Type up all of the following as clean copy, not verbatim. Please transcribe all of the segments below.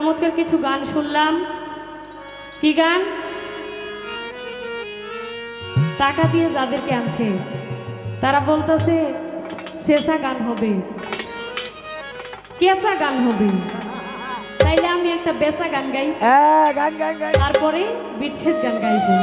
চমৎকার কিছু গান শুনলাম। কি গান? টাকা দিয়ে যাদেরকে আনছে তারা বলতেছে শেষা গান হবে, কেঁচা গান হবে। তাইলে আমি একটা বেচা গান গাই, তারপরে বিচ্ছেদ গান গাইবো।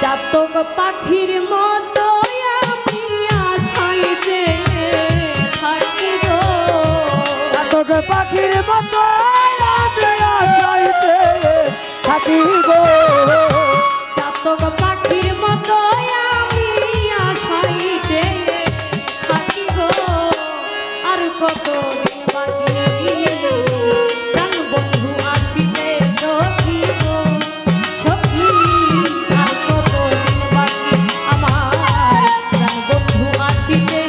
চাতক পাখির মতো আমি আশাইতে থাকি গো, চাতক পাখির মতো আমি আশাইতে থাকি গো, চাতক পাখির মতো আমি আশাইতে থাকি গো। আর কত দিন বাকি জান বন্ধু আসিতে সখী গো, সখী। আর কত দিন বাকি আমার জান বন্ধু আসিতে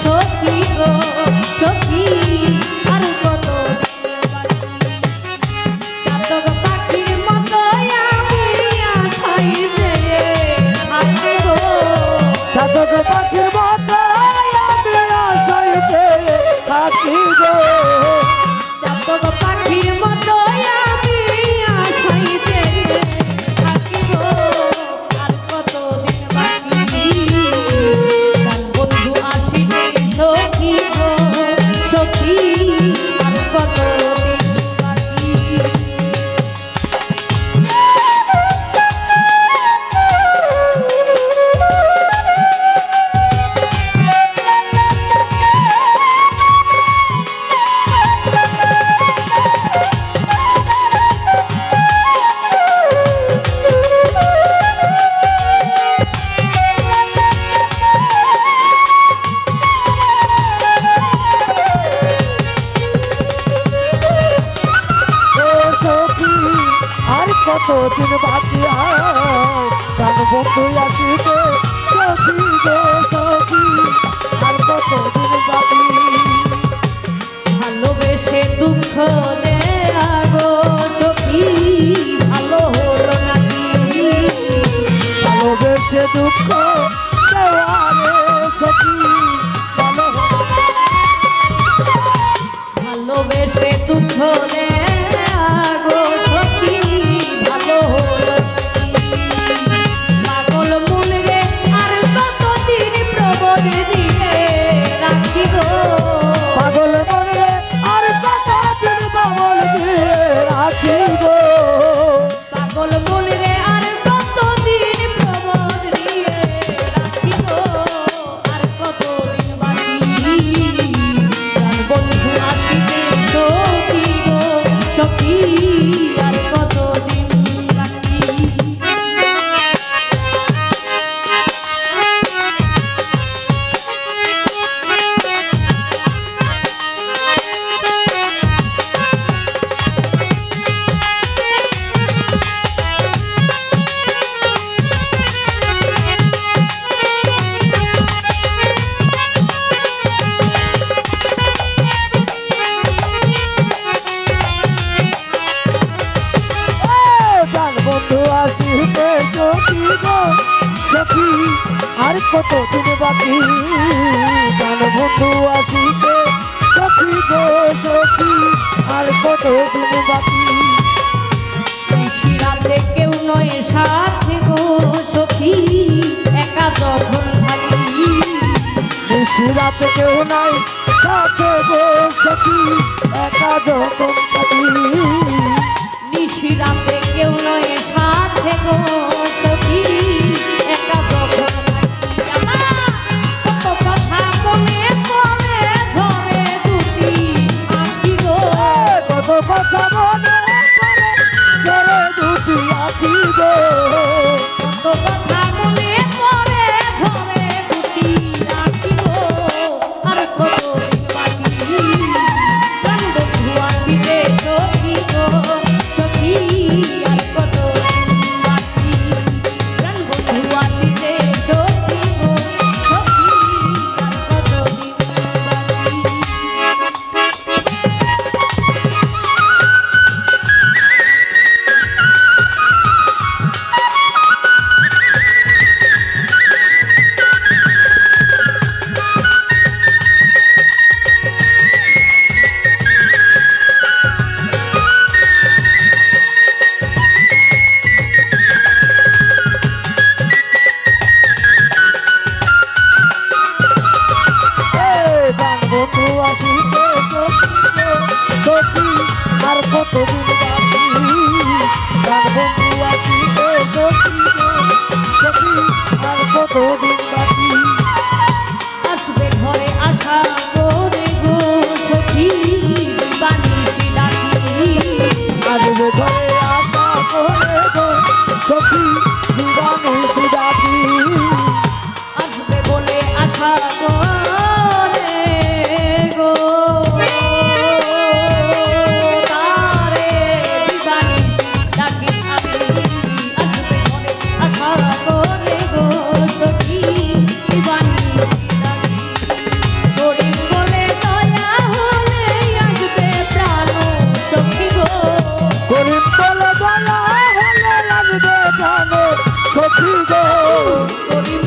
সখী গো, সখী। আর কত দিন বাকি চাতক পাখির মতো আমি আশাইতে থাকি গো, চাতক পাখির মতো আমি আশাইতে থাকি গো, চাতক পাখির মতো আমি আশাইতে থাকি গো। আর কত দিন বাকি জান বন্ধু আসিতে সখী গো, সখী। আর কত দিন বাকি কতদিন বাকি প্রাণ বন্ধু আসিতে সখী গো, সখী। আর কতদিন বাকি ভালোবেসে দুঃখ দেয়া গো, সখী। ভালো হলো নাকি ভালোবেসে দুঃখ দেওয়ারে সখী, ভালো ভালোবেসে দুঃখ দেয়া গো, সখী। ভালো হলো নাকি পাগল মন রে আর কতদিন প্রবোধ দিয়ে রাখি গো, পাগল মনে আর কতদিন বাবল দিয়ে রাখি গো, পাগল মন রে আর কতদিন প্রবোধ দিয়ে রাখি গো। আর কতদিন বাকি জান বন্ধু আসিতে সখী গো, সখী। আর কতদিন বাকি প্রাণ বন্ধু আসিতে সখী গো, সখী। আর কতদিন বাকি প্রাণ বন্ধু আসিতে সখী গো, সখী। আর কতদিন বাকি নিশিরাতে কেউ নয় সাথে গো, সখী। একা যখন থাকি নিশিরাতে কেউ নাই সাথে গো, সখী। একা যখন থাকি নিশিরাতে কেউ নয় সাথে গো, সখী। একা যখন থাকি আমার কত কথা মনে পড়ে ঝরে দুটি আঁখি গো, কত কথা মনে পড়ে ঝরে দুটি আঁখি গো, কত কথা মনে পড়ে ঝরে দুটি আঁখি গো। আর কতদিন বাকি জান বন্ধু আসিতে সখী গো, বন্ধু আসিবে সখী গো সখী আর কতদিন বাকি আসবে ঘরে আশা করে গো সখী বানিয়ে ডাকি আসবে ঘরে আশা করে গো সখী দিবানিশ ডাকি আসবে বলে আশা করে গো তারে দিবানিশ ডাকি আমি আসবে বলে আশা করে গো সখী দিবানিশ ডাকি গরিব বলে দয়া হলে আসবে প্রাণ সখী গো গরিব বলে দয়া হলে আসবে প্রাণ সখী গো গরিব